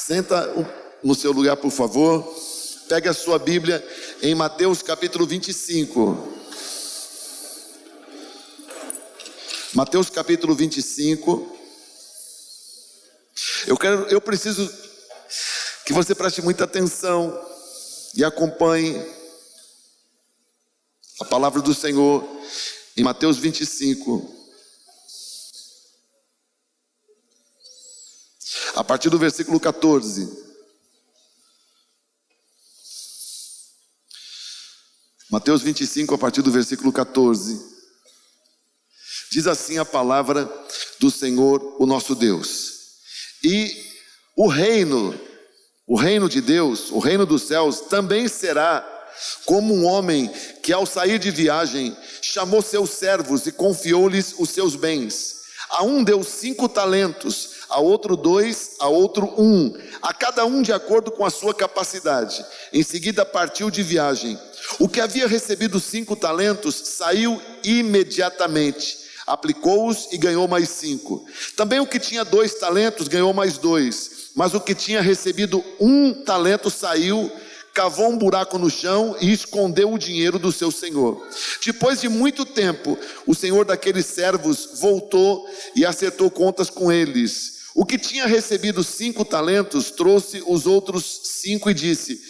Senta no seu lugar, por favor. Pegue a sua Bíblia em Mateus capítulo 25. Mateus capítulo 25. Eu preciso que você preste muita atenção e acompanhe a palavra do Senhor em Mateus 25. A partir do versículo 14. Mateus 25, a partir do versículo 14. Diz assim a palavra do Senhor, o nosso Deus. E o reino de Deus, o reino dos céus, também será como um homem que, ao sair de viagem, chamou seus servos e confiou-lhes os seus bens. A um deu 5 talentos, a outro 2, a outro 1, a cada um de acordo com a sua capacidade. Em seguida partiu de viagem. O que havia recebido 5 talentos saiu imediatamente, aplicou-os e ganhou mais 5. Também o que tinha 2 talentos ganhou mais 2, mas o que tinha recebido 1 talento saiu, cavou um buraco no chão e escondeu o dinheiro do seu senhor. Depois de muito tempo, o senhor daqueles servos voltou e acertou contas com eles. O que tinha recebido 5 talentos trouxe os outros 5 e disse: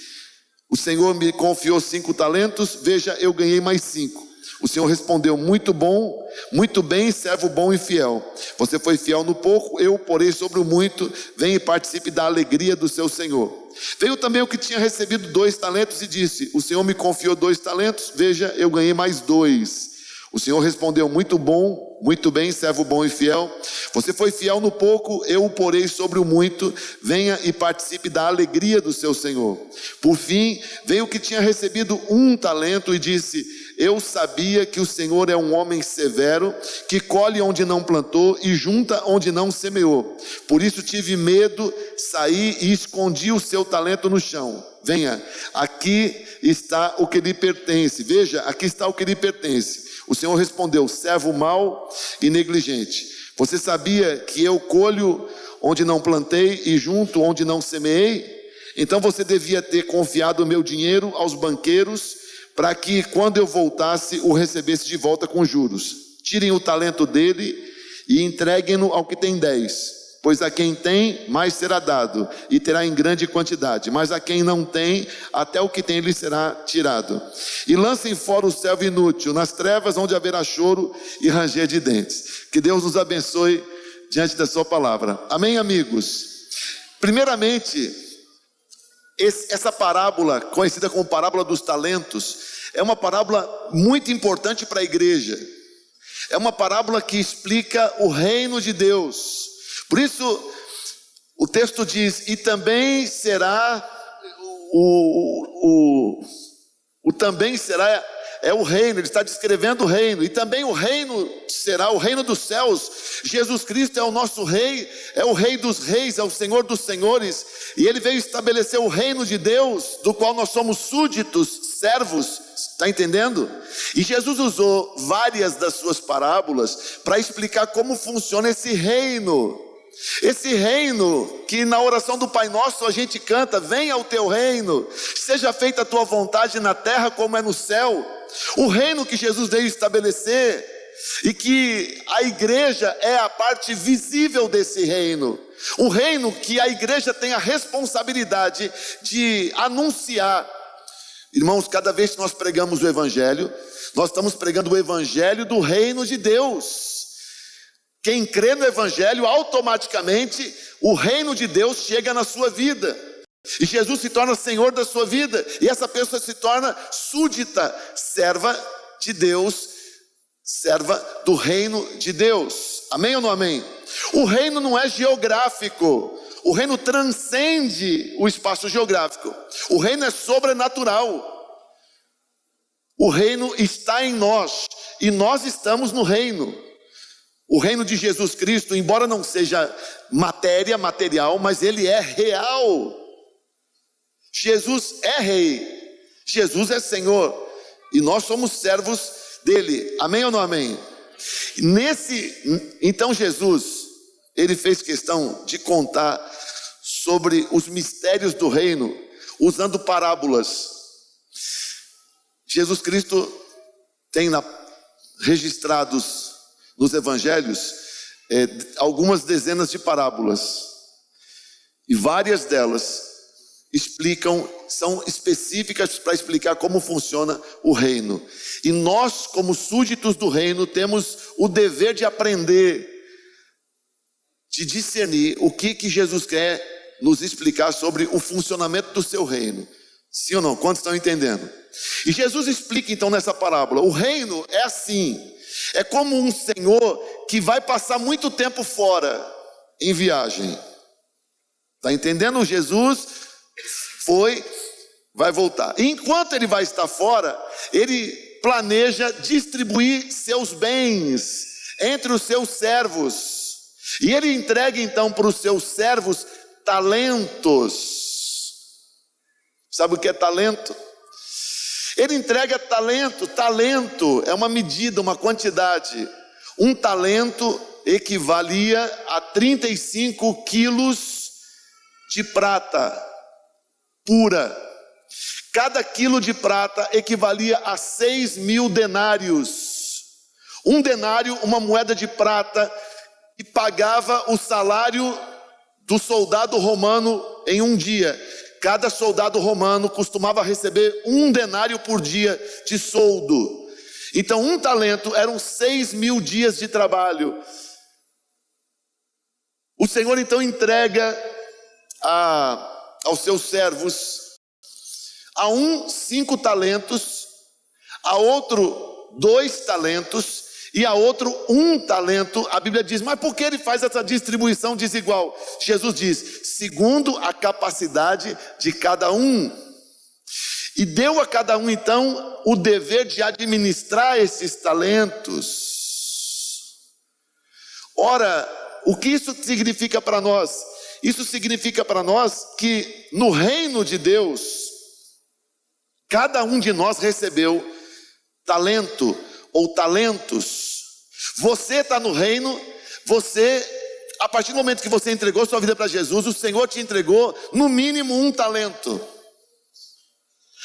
o senhor me confiou 5 talentos, veja, eu ganhei mais 5. O senhor respondeu: muito bom, muito bem, servo bom e fiel. Você foi fiel no pouco, eu o porei sobre o muito. Venha e participe da alegria do seu senhor. Veio também o que tinha recebido 2 talentos e disse: o senhor me confiou 2 talentos, veja, eu ganhei mais 2. O senhor respondeu: muito bom, muito bem, servo bom e fiel. Você foi fiel no pouco, eu o porei sobre o muito. Venha e participe da alegria do seu senhor. Por fim, veio o que tinha recebido 1 talento e disse: eu sabia que o Senhor é um homem severo, que colhe onde não plantou e junta onde não semeou. Por isso tive medo, saí e escondi o seu talento no chão. Venha, aqui está o que lhe pertence. Veja, aqui está o que lhe pertence. O Senhor respondeu: servo mau e negligente. Você sabia que eu colho onde não plantei e junto onde não semeei? Então você devia ter confiado o meu dinheiro aos banqueiros, para que quando eu voltasse o recebesse de volta com juros. Tirem o talento dele e entreguem-no ao que tem 10, pois a quem tem, mais será dado, e terá em grande quantidade, mas a quem não tem, até o que tem lhe será tirado. E lancem fora o servo inútil, nas trevas onde haverá choro e ranger de dentes. Que Deus nos abençoe diante da sua palavra. Amém, amigos? Primeiramente, essa parábola, conhecida como parábola dos talentos, é uma parábola muito importante para a igreja. É uma parábola que explica o reino de Deus. Por isso, o texto diz: e também será também será, é o reino, ele está descrevendo o reino, e também o reino será o reino dos céus. Jesus Cristo é o nosso rei, é o rei dos reis, é o Senhor dos senhores, e ele veio estabelecer o reino de Deus, do qual nós somos súditos, servos, está entendendo? E Jesus usou várias das suas parábolas para explicar como funciona esse reino. Esse reino que na oração do Pai Nosso a gente canta: venha o teu reino, seja feita a tua vontade na terra como é no céu. O reino que Jesus veio estabelecer, e que a igreja é a parte visível desse reino. Um reino que a igreja tem a responsabilidade de anunciar. Irmãos, cada vez que nós pregamos o evangelho, nós estamos pregando o evangelho do reino de Deus. Quem crê no evangelho, automaticamente o reino de Deus chega na sua vida, e Jesus se torna Senhor da sua vida, e essa pessoa se torna súdita, serva de Deus, serva do reino de Deus. Amém ou não amém? O reino não é geográfico, o reino transcende o espaço geográfico, o reino é sobrenatural. O reino está em nós, e nós estamos no reino. O reino de Jesus Cristo, embora não seja material, mas ele é real. Jesus é rei, Jesus é Senhor, e nós somos servos dele. Amém ou não amém? Então Jesus, ele fez questão de contar sobre os mistérios do reino usando parábolas. Jesus Cristo tem registrados nos evangelhos algumas dezenas de parábolas, e várias delas são específicas para explicar como funciona o reino. E nós, como súditos do reino, temos o dever de aprender, de discernir o que Jesus quer nos explicar sobre o funcionamento do seu reino. Sim ou não? Quantos estão entendendo? E Jesus explica então nessa parábola: o reino é assim, é como um senhor que vai passar muito tempo fora em viagem. Está entendendo? Jesus vai voltar. E enquanto ele vai estar fora, ele planeja distribuir seus bens entre os seus servos. E ele entrega então para os seus servos talentos. Sabe o que é talento? Ele entrega talento. Talento é uma medida, uma quantidade. Um talento equivalia a 35 quilos de prata pura. Cada quilo de prata equivalia a 6.000 denários. Um denário, uma moeda de prata, que pagava o salário do soldado romano em um dia. Cada soldado romano costumava receber 1 denário por dia de soldo. Então, um talento eram 6.000 dias de trabalho. O Senhor então entrega aos seus servos, a um 5 talentos, a outro 2 talentos e a outro 1 talento. A Bíblia diz: mas por que ele faz essa distribuição desigual? Jesus diz: segundo a capacidade de cada um. E deu a cada um então o dever de administrar esses talentos. Ora, o que isso significa para nós? Isso significa para nós que no reino de Deus, cada um de nós recebeu talento ou talentos. Você está no reino, a partir do momento que você entregou sua vida para Jesus, o Senhor te entregou no mínimo 1 talento.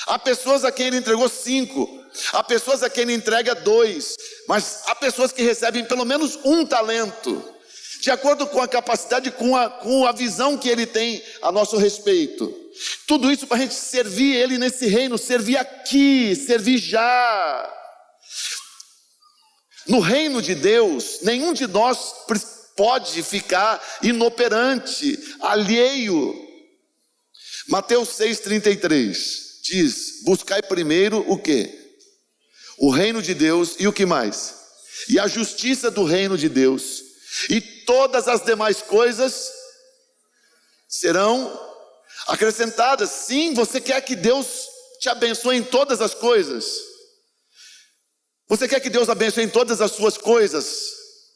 Há pessoas a quem ele entregou 5, há pessoas a quem ele entrega 2, mas há pessoas que recebem pelo menos 1 talento, de acordo com a capacidade, com a visão que ele tem a nosso respeito. Tudo isso para a gente servir ele nesse reino, servir aqui, servir já. No reino de Deus, nenhum de nós pode ficar inoperante, alheio. Mateus 6,33 diz: buscai primeiro o quê? O reino de Deus e o que mais? E a justiça do reino de Deus, e todas as demais coisas serão acrescentadas. Sim, você quer que Deus te abençoe em todas as coisas? Você quer que Deus abençoe em todas as suas coisas?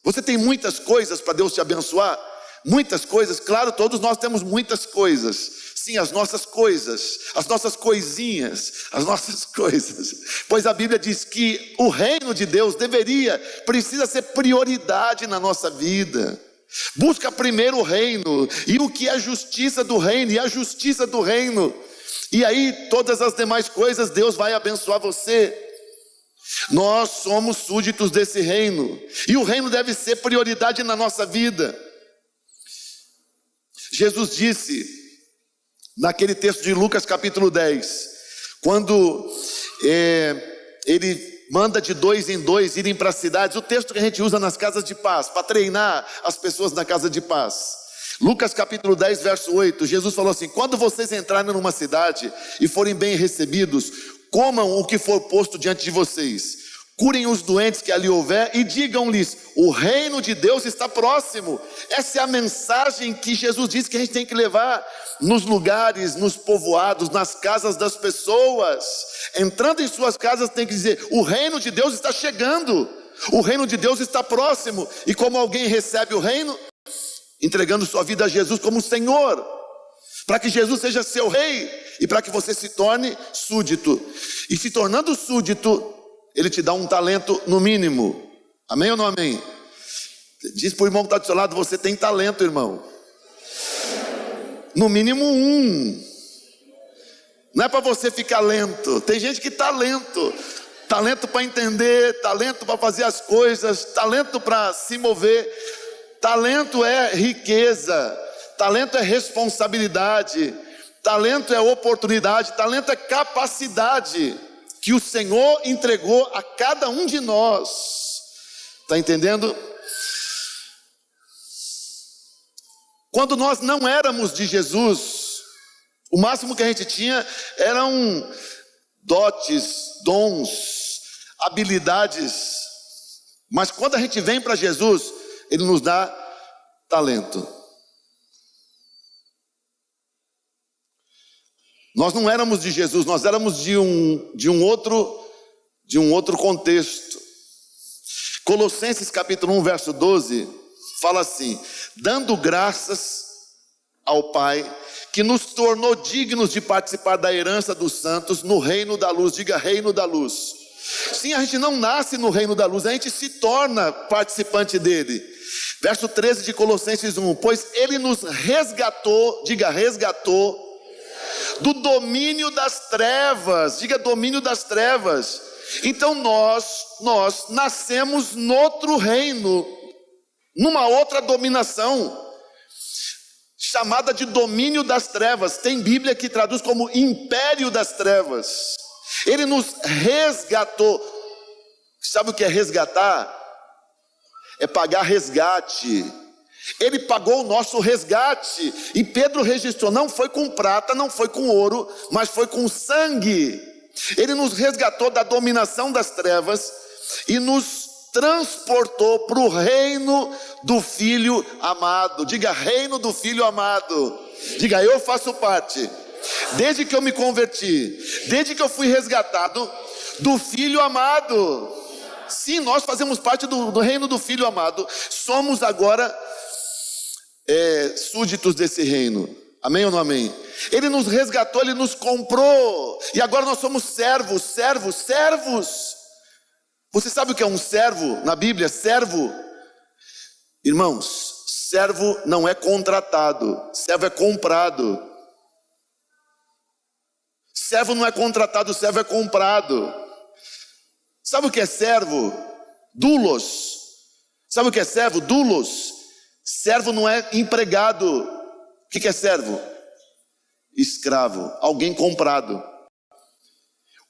Você tem muitas coisas para Deus te abençoar? Muitas coisas, claro, todos nós temos muitas coisas. Sim, as nossas coisas, as nossas coisinhas, as nossas coisas. Pois a Bíblia diz que o reino de Deus precisa ser prioridade na nossa vida. Busca primeiro o reino, e o que é a justiça do reino, e a justiça do reino. E aí todas as demais coisas Deus vai abençoar você. Nós somos súditos desse reino, e o reino deve ser prioridade na nossa vida. Jesus disse, naquele texto de Lucas capítulo 10, quando ele manda de 2 em 2 irem para as cidades, o texto que a gente usa nas casas de paz, para treinar as pessoas na casa de paz. Lucas capítulo 10, verso 8, Jesus falou assim: quando vocês entrarem numa cidade e forem bem recebidos, comam o que for posto diante de vocês, curem os doentes que ali houver e digam-lhes: o reino de Deus está próximo. Essa é a mensagem que Jesus disse que a gente tem que levar nos lugares, nos povoados, nas casas das pessoas. Entrando em suas casas tem que dizer: o reino de Deus está chegando, o reino de Deus está próximo. E como alguém recebe o reino? Entregando sua vida a Jesus como Senhor, para que Jesus seja seu rei e para que você se torne súdito. E se tornando súdito, ele te dá um talento no mínimo. Amém ou não amém? Diz para o irmão que está do seu lado: você tem talento, irmão. No mínimo um. Não é para você ficar lento. Tem gente que está lento. Talento para entender, talento para fazer as coisas, talento para se mover. Talento é riqueza, talento é responsabilidade, talento é oportunidade, talento é capacidade que o Senhor entregou a cada um de nós. Está entendendo? Quando nós não éramos de Jesus, o máximo que a gente tinha eram dotes, dons, habilidades. Mas quando a gente vem para Jesus, Ele nos dá talento. Nós não éramos de Jesus, nós éramos de um outro contexto. Colossenses capítulo 1, verso 12, fala assim: dando graças ao Pai, que nos tornou dignos de participar da herança dos santos no reino da luz. Diga, reino da luz. Sim, a gente não nasce no reino da luz, a gente se torna participante dele. Verso 13 de Colossenses 1: pois ele nos resgatou, diga, resgatou, do domínio das trevas. Diga, domínio das trevas. Então nós nascemos noutro reino, numa outra dominação, chamada de domínio das trevas. Tem Bíblia que traduz como império das trevas. Ele nos resgatou. Sabe o que é resgatar? É pagar resgate. Ele pagou o nosso resgate. E Pedro registrou, não foi com prata, não foi com ouro, mas foi com sangue. Ele nos resgatou da dominação das trevas e nos transportou para o reino do Filho amado. Diga, reino do Filho amado. Diga, eu faço parte, desde que eu me converti, desde que eu fui resgatado, do Filho amado. Sim, nós fazemos parte do reino do Filho amado. Somos agora súditos desse reino. Amém ou não amém? Ele nos resgatou, Ele nos comprou. E agora nós somos servos. Você sabe o que é um servo na Bíblia? Servo, irmãos, servo não é contratado, servo é comprado. Servo não é contratado, servo é comprado. Sabe o que é servo? Doulos. Sabe o que é servo? Doulos. Servo não é empregado. O que é servo? Escravo, alguém comprado.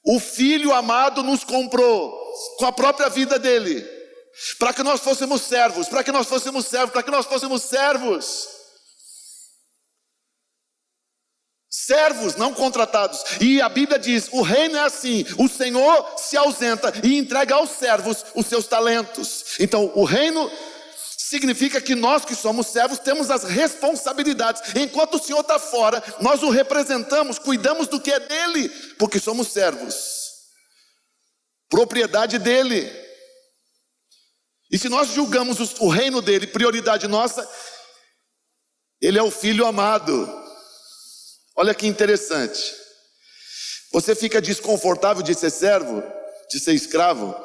O Filho amado nos comprou com a própria vida dele, para que nós fôssemos servos, para que nós fôssemos servos, para que nós fôssemos servos. Servos, não contratados. E a Bíblia diz, o reino é assim, o Senhor se ausenta e entrega aos servos os seus talentos. Então o reino significa que nós que somos servos temos as responsabilidades. Enquanto o Senhor está fora, nós o representamos, cuidamos do que é dele, porque somos servos, propriedade dele. E se nós julgamos o reino dele prioridade nossa, ele é o Filho amado. Olha que interessante. Você fica desconfortável de ser servo, de ser escravo?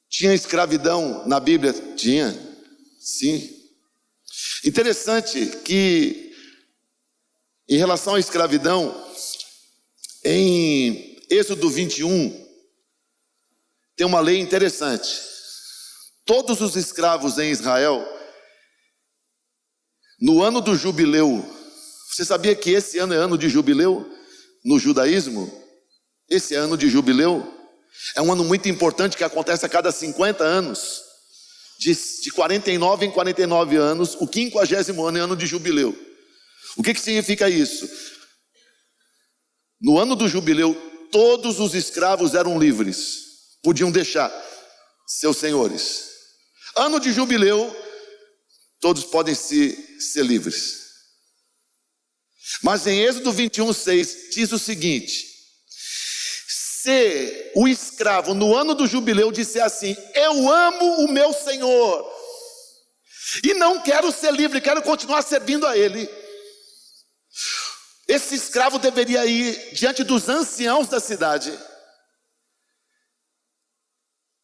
Tinha escravidão na Bíblia? Tinha, sim. Interessante que, em relação à escravidão, em Êxodo 21, tem uma lei interessante. Todos os escravos em Israel, no ano do jubileu, você sabia que esse ano é ano de jubileu no judaísmo? Esse ano de jubileu é um ano muito importante que acontece a cada 50 anos. De 49 em 49 anos, o 50º ano é ano de jubileu. O que significa isso? No ano do jubileu, todos os escravos eram livres, podiam deixar seus senhores. Ano de jubileu, todos podem ser livres. Mas em Êxodo 21:6 diz o seguinte: se o escravo no ano do jubileu disser assim, eu amo o meu senhor e não quero ser livre, quero continuar servindo a ele, esse escravo deveria ir diante dos anciãos da cidade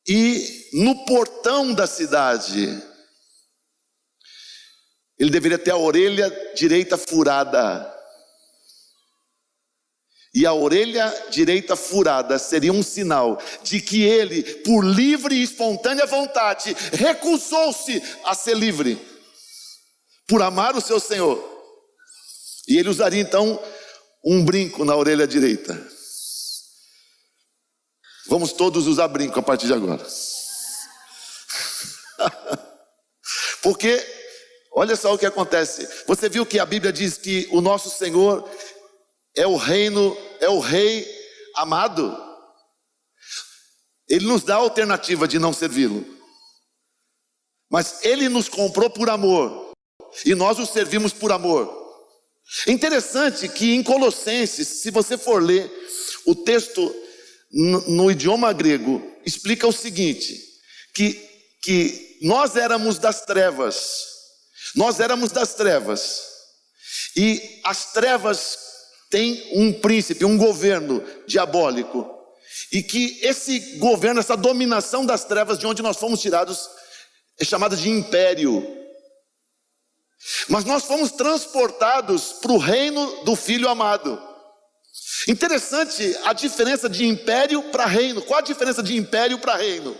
e no portão da cidade ele deveria ter a orelha direita furada. E a orelha direita furada seria um sinal de que ele, por livre e espontânea vontade, recusou-se a ser livre, por amar o seu Senhor. E ele usaria então um brinco na orelha direita. Vamos todos usar brinco a partir de agora. Porque, olha só o que acontece. Você viu que a Bíblia diz que o nosso Senhor é o rei amado. Ele nos dá a alternativa de não servi-lo, mas ele nos comprou por amor, e nós o servimos por amor. Interessante que em Colossenses, se você for ler o texto no idioma grego, explica o seguinte, que nós éramos das trevas, e as trevas tem um príncipe, um governo diabólico, e que esse governo, essa dominação das trevas de onde nós fomos tirados, é chamada de império. Mas nós fomos transportados para o reino do Filho amado. Interessante a diferença de império para reino. Qual a diferença de império para reino?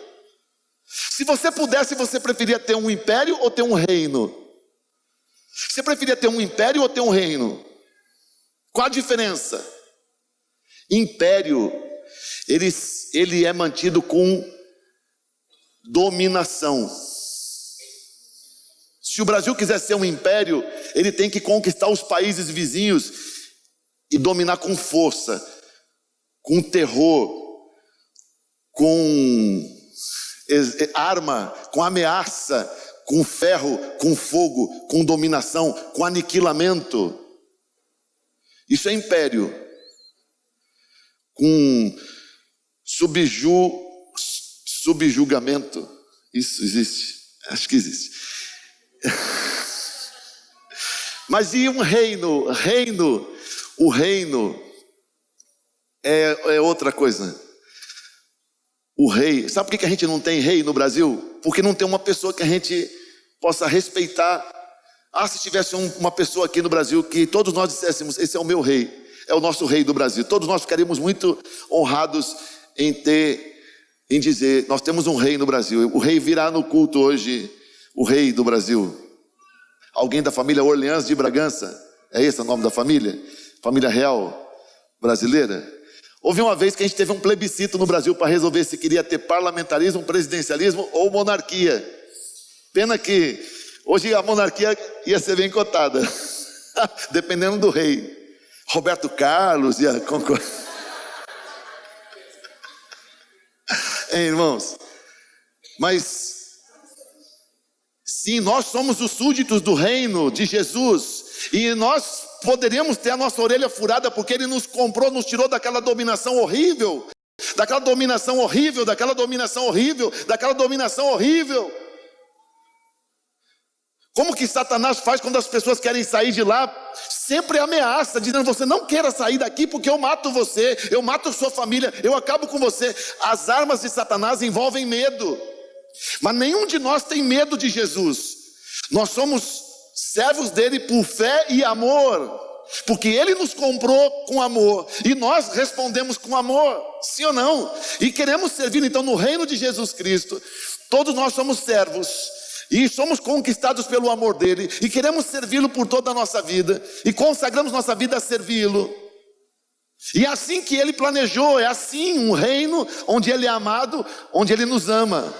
Se você pudesse, você preferia ter um império ou ter um reino? Você preferia ter um império ou ter um reino? Qual a diferença? Império, ele é mantido com dominação. Se o Brasil quiser ser um império, ele tem que conquistar os países vizinhos e dominar com força, com terror, com arma, com ameaça, com ferro, com fogo, com dominação, com aniquilamento. Isso é império. Com subjugamento. Isso existe? Acho que existe. Mas e um reino? O reino é outra coisa. O rei, sabe por que a gente não tem rei no Brasil? Porque não tem uma pessoa que a gente possa respeitar. Se tivesse uma pessoa aqui no Brasil que todos nós disséssemos, esse é o meu rei, é o nosso rei do Brasil, todos nós ficaríamos muito honrados em dizer, nós temos um rei no Brasil. O rei virá no culto hoje, o rei do Brasil. Alguém da família Orleans de Bragança, é esse o nome da família? Família real brasileira. Houve uma vez que a gente teve um plebiscito no Brasil para resolver se queria ter parlamentarismo, presidencialismo ou monarquia. Pena que hoje a monarquia ia ser bem cotada, dependendo do rei. Roberto Carlos ia concorrer. Irmãos, mas sim, nós somos os súditos do reino de Jesus, e nós poderíamos ter a nossa orelha furada, porque Ele nos comprou, nos tirou daquela dominação horrível, daquela dominação horrível, daquela dominação horrível, daquela dominação horrível. Como que Satanás faz quando as pessoas querem sair de lá? Sempre ameaça, dizendo, você não queira sair daqui porque eu mato você, eu mato sua família, eu acabo com você. As armas de Satanás envolvem medo, mas nenhum de nós tem medo de Jesus. Nós somos servos dele por fé e amor, porque ele nos comprou com amor, e nós respondemos com amor, sim ou não? E queremos servir então no reino de Jesus Cristo. Todos nós somos servos, e somos conquistados pelo amor dele, e queremos servi-lo por toda a nossa vida, e consagramos nossa vida a servi-lo. E é assim que ele planejou, é assim um reino onde ele é amado, onde ele nos ama.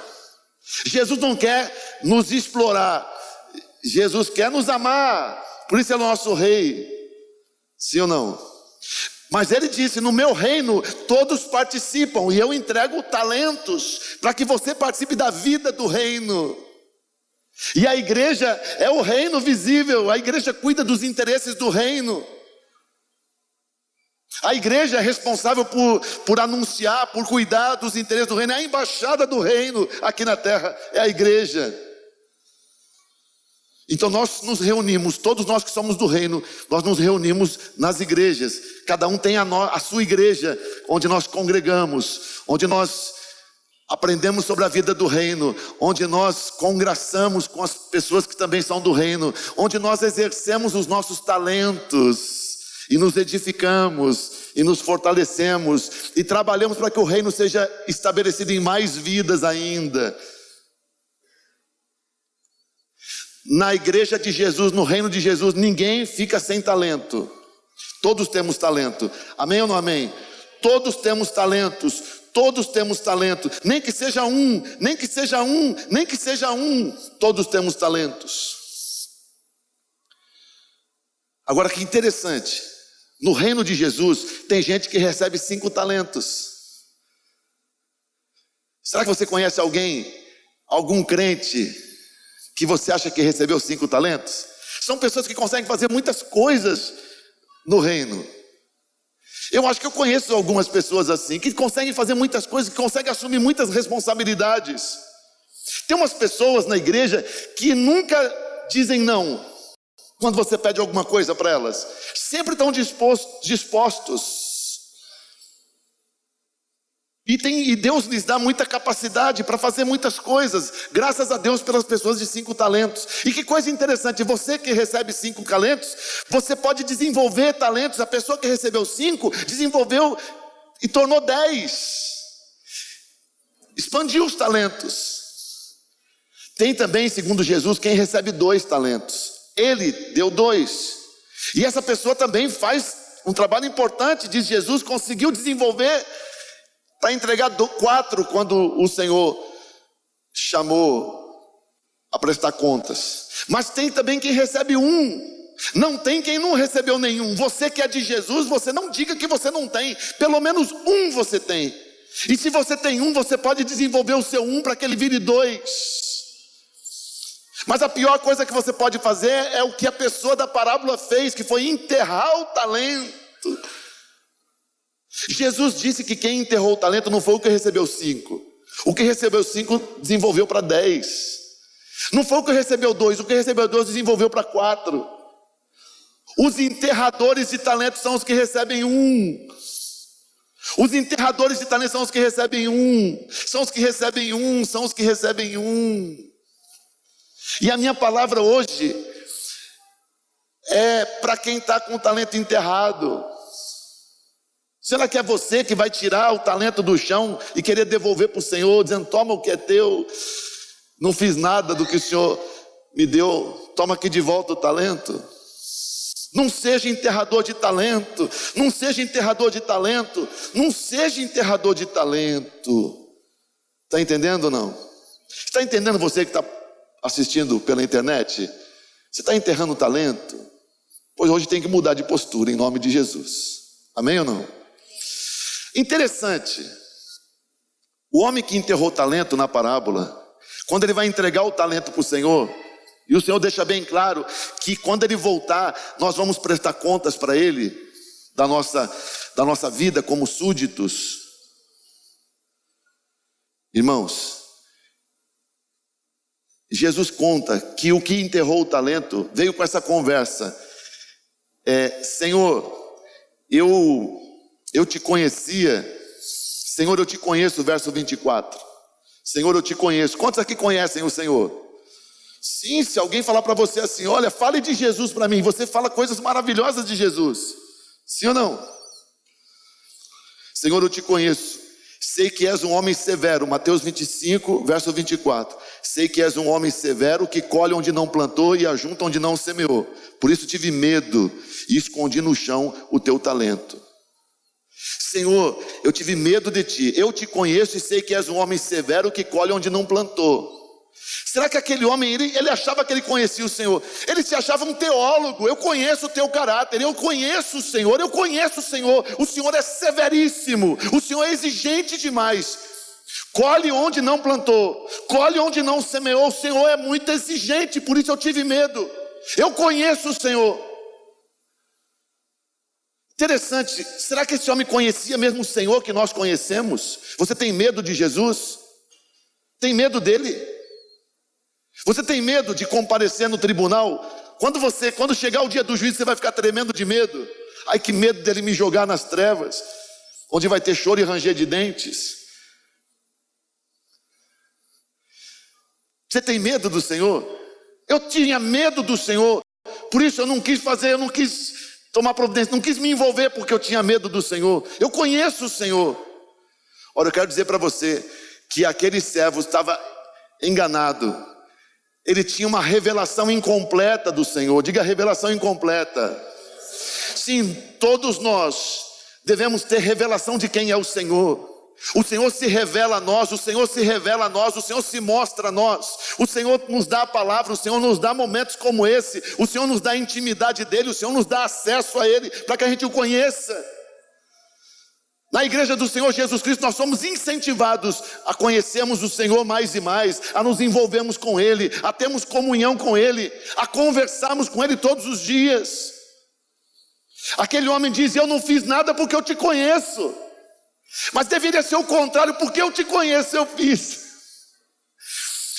Jesus não quer nos explorar, Jesus quer nos amar, por isso é o nosso rei, sim ou não? Mas ele disse, no meu reino todos participam, e eu entrego talentos, para que você participe da vida do reino. E a igreja é o reino visível, a igreja cuida dos interesses do reino. A igreja é responsável por anunciar, por cuidar dos interesses do reino. É a embaixada do reino aqui na terra, é a igreja. Então nós nos reunimos, todos nós que somos do reino, nós nos reunimos nas igrejas. Cada um tem a sua igreja, onde nós congregamos, onde nós aprendemos sobre a vida do reino, onde nós congraçamos com as pessoas que também são do reino, onde nós exercemos os nossos talentos e nos edificamos e nos fortalecemos e trabalhamos para que o reino seja estabelecido em mais vidas ainda. Na igreja de Jesus, no reino de Jesus, ninguém fica sem talento. Todos temos talento. Amém ou não amém? Todos temos talentos. Todos temos talento. Nem que seja um, nem que seja um, nem que seja um. Todos temos talentos. Agora que interessante. No reino de Jesus, tem gente que recebe 5 talentos. Será que você conhece alguém, algum crente, que você acha que recebeu 5 talentos? São pessoas que conseguem fazer muitas coisas no reino. Eu acho que eu conheço algumas pessoas assim, que conseguem fazer muitas coisas, que conseguem assumir muitas responsabilidades. Tem umas pessoas na igreja que nunca dizem não quando você pede alguma coisa para elas. Sempre estão dispostos. E Deus lhes dá muita capacidade para fazer muitas coisas. Graças a Deus pelas pessoas de 5 talentos. E que coisa interessante, você que recebe 5 talentos, você pode desenvolver talentos. A pessoa que recebeu 5, desenvolveu e tornou 10. Expandiu os talentos. Tem também, segundo Jesus, quem recebe 2 talentos. Ele deu 2. E essa pessoa também faz um trabalho importante, diz Jesus, conseguiu desenvolver para entregar 4 quando o Senhor chamou a prestar contas. Mas tem também quem recebe 1. Não tem quem não recebeu nenhum. Você que é de Jesus, você não diga que você não tem. Pelo menos 1 você tem. E se você tem 1, você pode desenvolver o seu 1 para que ele vire 2. Mas a pior coisa que você pode fazer é o que a pessoa da parábola fez, que foi enterrar o talento. Jesus disse que quem enterrou o talento não foi o que recebeu 5. O que recebeu 5 desenvolveu para 10. Não foi o que recebeu 2, o que recebeu 2 desenvolveu para 4. Os enterradores de talento são os que recebem 1. Os enterradores de talento são os que recebem 1. São os que recebem 1, são os que recebem 1. E a minha palavra hoje é para quem está com o talento enterrado. Será que é você que vai tirar o talento do chão e querer devolver para o Senhor, dizendo, toma o que é teu, não fiz nada do que o Senhor me deu, toma aqui de volta o talento? Não seja enterrador de talento, não seja enterrador de talento, não seja enterrador de talento. Está entendendo ou não? Está entendendo você que está assistindo pela internet? Você está enterrando o talento? Pois hoje tem que mudar de postura em nome de Jesus. Amém ou não? Interessante. O homem que enterrou o talento na parábola, quando ele vai entregar o talento para o Senhor, e o Senhor deixa bem claro que quando ele voltar, nós vamos prestar contas para ele da nossa vida como súditos. Irmãos, Jesus conta que o que enterrou o talento veio com essa conversa. Senhor, eu te conhecia. Senhor, eu te conheço, verso 24. Senhor, eu te conheço. Quantos aqui conhecem o Senhor? Sim, se alguém falar para você assim, olha, fale de Jesus para mim. Você fala coisas maravilhosas de Jesus. Sim ou não? Senhor, eu te conheço. Sei que és um homem severo. Mateus 25, verso 24. Sei que és um homem severo, que colhe onde não plantou e ajunta onde não semeou. Por isso tive medo e escondi no chão o teu talento. Senhor, eu tive medo de ti. Eu te conheço e sei que és um homem severo, que colhe onde não plantou. Será que aquele homem, ele achava que ele conhecia o Senhor? Ele se achava um teólogo. Eu conheço o teu caráter, eu conheço o Senhor, eu conheço o Senhor. O Senhor é severíssimo, o Senhor é exigente demais. Colhe onde não plantou, colhe onde não semeou. O Senhor é muito exigente, por isso eu tive medo. Eu conheço o Senhor. Interessante, será que esse homem conhecia mesmo o Senhor que nós conhecemos? Você tem medo de Jesus? Tem medo dele? Você tem medo de comparecer no tribunal? Quando chegar o dia do juízo, você vai ficar tremendo de medo. Ai, que medo dele me jogar nas trevas, onde vai ter choro e ranger de dentes. Você tem medo do Senhor? Eu tinha medo do Senhor, por isso eu não quis tomar providência, não quis me envolver porque eu tinha medo do Senhor. Eu conheço o Senhor. Ora, eu quero dizer para você que aquele servo estava enganado. Ele tinha uma revelação incompleta do Senhor. Diga, revelação incompleta. Sim, todos nós devemos ter revelação de quem é o Senhor. O Senhor se revela a nós, o Senhor se revela a nós, o Senhor se mostra a nós. O Senhor nos dá a palavra, o Senhor nos dá momentos como esse, o Senhor nos dá a intimidade dEle, o Senhor nos dá acesso a Ele, para que a gente o conheça. Na igreja do Senhor Jesus Cristo, nós somos incentivados a conhecermos o Senhor mais e mais, a nos envolvermos com Ele, a termos comunhão com Ele, a conversarmos com Ele todos os dias. Aquele homem diz: eu não fiz nada porque eu te conheço. Mas deveria ser o contrário, porque eu te conheço, eu fiz.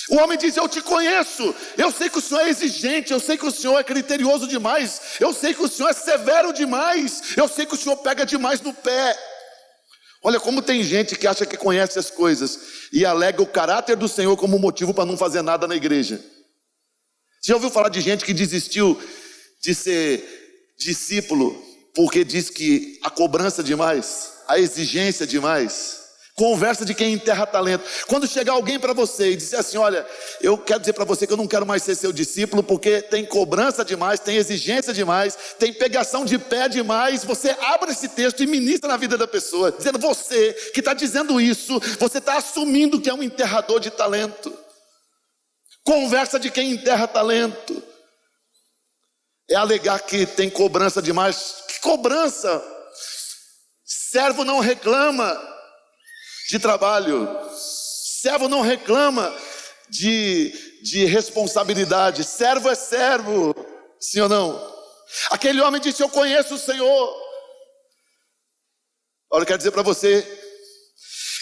O homem diz: eu te conheço, eu sei que o Senhor é exigente, eu sei que o Senhor é criterioso demais, eu sei que o Senhor é severo demais, eu sei que o Senhor pega demais no pé. Olha como tem gente que acha que conhece as coisas e alega o caráter do Senhor como motivo para não fazer nada na igreja. Você já ouviu falar de gente que desistiu de ser discípulo porque diz que a cobrança é demais, a exigência é demais? Conversa de quem enterra talento. Quando chegar alguém para você e dizer assim: olha, eu quero dizer para você que eu não quero mais ser seu discípulo porque tem cobrança demais, tem exigência demais, tem pegação de pé demais, você abre esse texto e ministra na vida da pessoa, dizendo: você que está dizendo isso, você está assumindo que é um enterrador de talento. Conversa de quem enterra talento é alegar que tem cobrança demais. Que cobrança? Servo não reclama de trabalho, servo não reclama de responsabilidade, servo é servo, sim ou não? Aquele homem disse: eu conheço o Senhor. Olha, eu quero dizer para você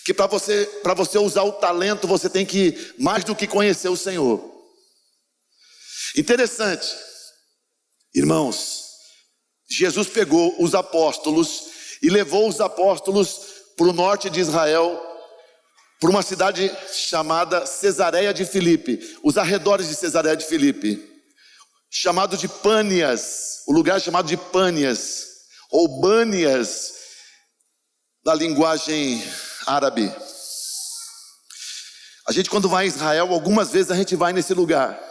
que para você usar o talento, você tem que mais do que conhecer o Senhor. Interessante, irmãos, Jesus pegou os apóstolos e levou os apóstolos para o norte de Israel, para uma cidade chamada Cesareia de Filipe, os arredores de Cesareia de Filipe, chamado de Pânias, o lugar chamado de Pânias, ou Bânias, na linguagem árabe. A gente, quando vai a Israel, algumas vezes a gente vai nesse lugar,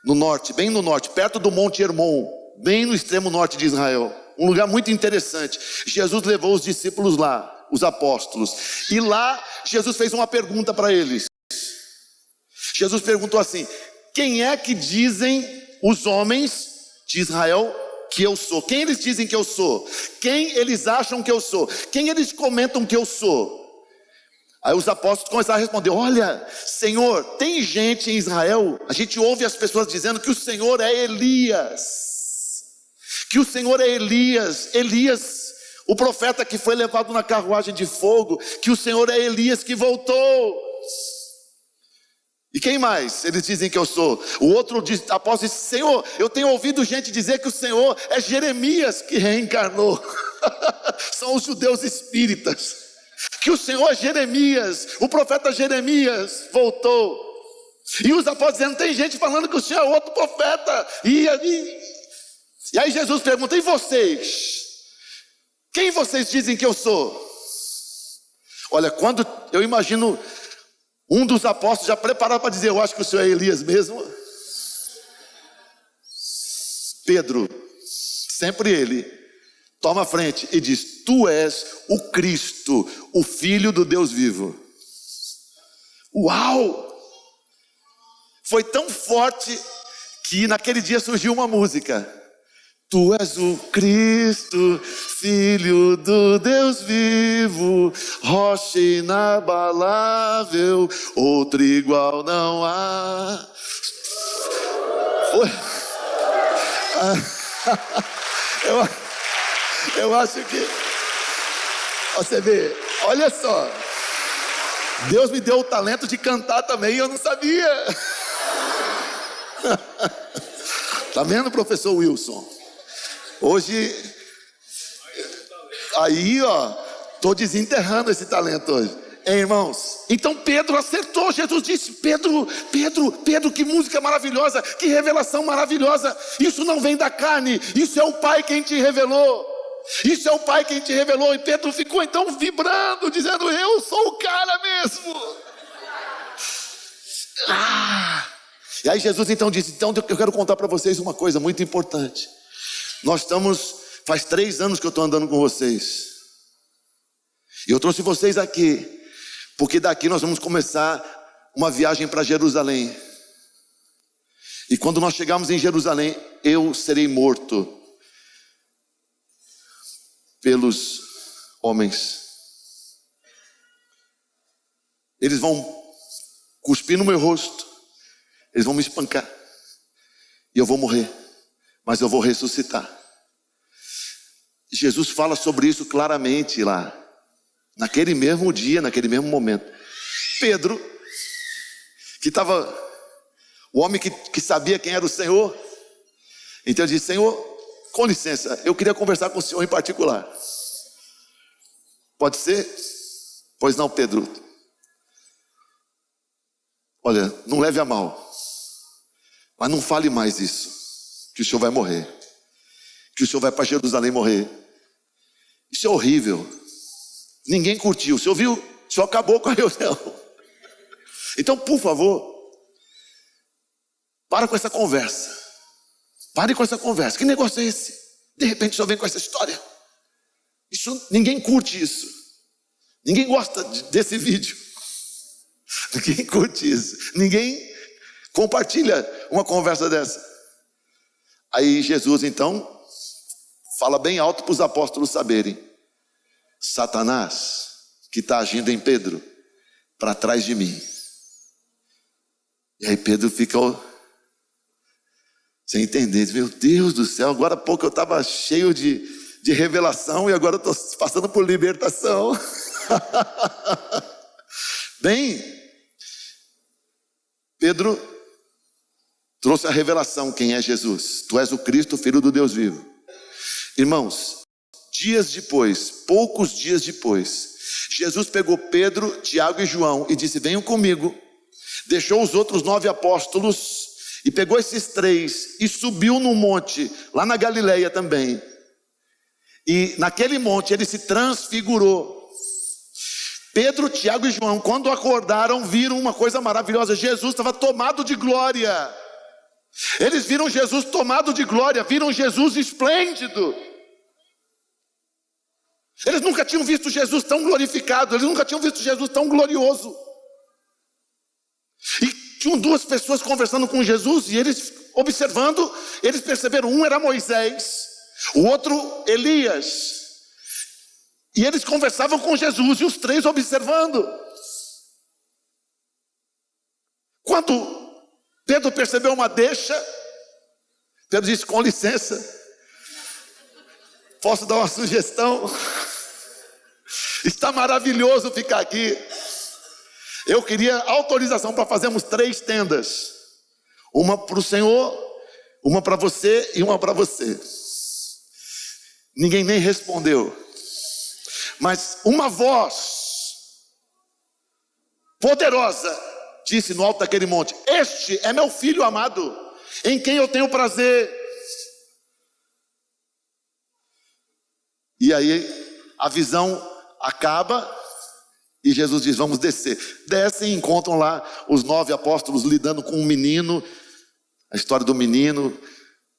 no norte, bem no norte, perto do Monte Hermon, bem no extremo norte de Israel. Um lugar muito interessante. Jesus levou os discípulos lá, os apóstolos, e lá Jesus fez uma pergunta para eles. Jesus perguntou assim: quem é que dizem os homens de Israel que eu sou? Quem eles dizem que eu sou? Quem eles acham que eu sou? Quem eles comentam que eu sou? Aí os apóstolos começaram a responder: olha, Senhor, tem gente em Israel, a gente ouve as pessoas dizendo que o Senhor é Elias, que o Senhor é Elias, o profeta que foi levado na carruagem de fogo, que o Senhor é Elias que voltou. E quem mais eles dizem que eu sou? O outro apóstolo disse: Senhor, eu tenho ouvido gente dizer que o Senhor é Jeremias que reencarnou. São os judeus espíritas, que o Senhor é Jeremias, o profeta Jeremias voltou. E os apóstolos dizendo: tem gente falando que o Senhor é outro profeta. E aí Jesus pergunta: e vocês? Quem vocês dizem que eu sou? Olha, quando eu imagino um dos apóstolos já preparado para dizer: eu acho que o Senhor é Elias mesmo. Pedro, sempre ele, toma a frente e diz: tu és o Cristo, o Filho do Deus vivo. Uau! Foi tão forte que naquele dia surgiu uma música: tu és o Cristo, Filho do Deus vivo, rocha inabalável, outro igual não há. Eu acho que você vê, olha só, Deus me deu o talento de cantar também e eu não sabia. Tá vendo, professor Wilson? Hoje, aí ó, estou desenterrando esse talento hoje. Hein, irmãos? Então Pedro acertou. Jesus disse: Pedro, que música maravilhosa, que revelação maravilhosa. Isso não vem da carne, isso é o Pai quem te revelou. Isso é o Pai quem te revelou. E Pedro ficou então vibrando, dizendo: eu sou o cara mesmo. E aí Jesus então disse: então eu quero contar para vocês uma coisa muito importante. Faz 3 anos que eu estou andando com vocês. E eu trouxe vocês aqui, porque daqui nós vamos começar uma viagem para Jerusalém. E quando nós chegarmos em Jerusalém, eu serei morto pelos homens. Eles vão cuspir no meu rosto, eles vão me espancar, e eu vou morrer, mas eu vou ressuscitar. Jesus fala sobre isso claramente lá, naquele mesmo dia, naquele mesmo momento. Pedro, que estava, o homem que sabia quem era o Senhor, então ele disse: Senhor, com licença, eu queria conversar com o Senhor em particular. Pode ser? Pois não, Pedro. Olha, não leve a mal, mas não fale mais isso, que o Senhor vai morrer, que o Senhor vai para Jerusalém morrer. Isso é horrível. Ninguém curtiu. O Senhor viu? O Senhor acabou com a reunião. Então, por favor, para com essa conversa. Pare com essa conversa. Que negócio é esse? De repente o Senhor vem com essa história. Ninguém curte isso. Ninguém gosta desse vídeo. Ninguém curte isso. Ninguém compartilha uma conversa dessa. Aí Jesus então fala bem alto para os apóstolos saberem: Satanás, que está agindo em Pedro, para trás de mim. E aí Pedro fica sem entender. Meu Deus do céu, agora há pouco eu estava cheio de revelação e agora eu estou passando por libertação. Bem, Pedro trouxe a revelação: quem é Jesus? Tu és o Cristo, Filho do Deus vivo. Irmãos, dias depois, poucos dias depois, Jesus pegou Pedro, Tiago e João e disse: venham comigo. Deixou os outros 9 apóstolos e pegou esses 3 e subiu no monte, lá na Galileia também. E naquele monte ele se transfigurou. Pedro, Tiago e João, quando acordaram, viram uma coisa maravilhosa: Jesus estava tomado de glória. Eles viram Jesus tomado de glória, viram Jesus esplêndido. Eles nunca tinham visto Jesus tão glorificado, eles nunca tinham visto Jesus tão glorioso. E tinham 2 pessoas conversando com Jesus, e eles observando, eles perceberam: um era Moisés, o outro Elias. E eles conversavam com Jesus, e os 3 observando. Quando Pedro percebeu uma deixa, Pedro disse: com licença, posso dar uma sugestão? Está maravilhoso ficar aqui. Eu queria autorização para fazermos 3 tendas. Uma para o Senhor, uma para você e uma para você. Ninguém nem respondeu. Mas uma voz poderosa disse no alto daquele monte: este é meu filho amado, em quem eu tenho prazer. E aí a visão acaba e Jesus diz: vamos descer. Descem e encontram lá os 9 apóstolos lidando com um menino. A história do menino,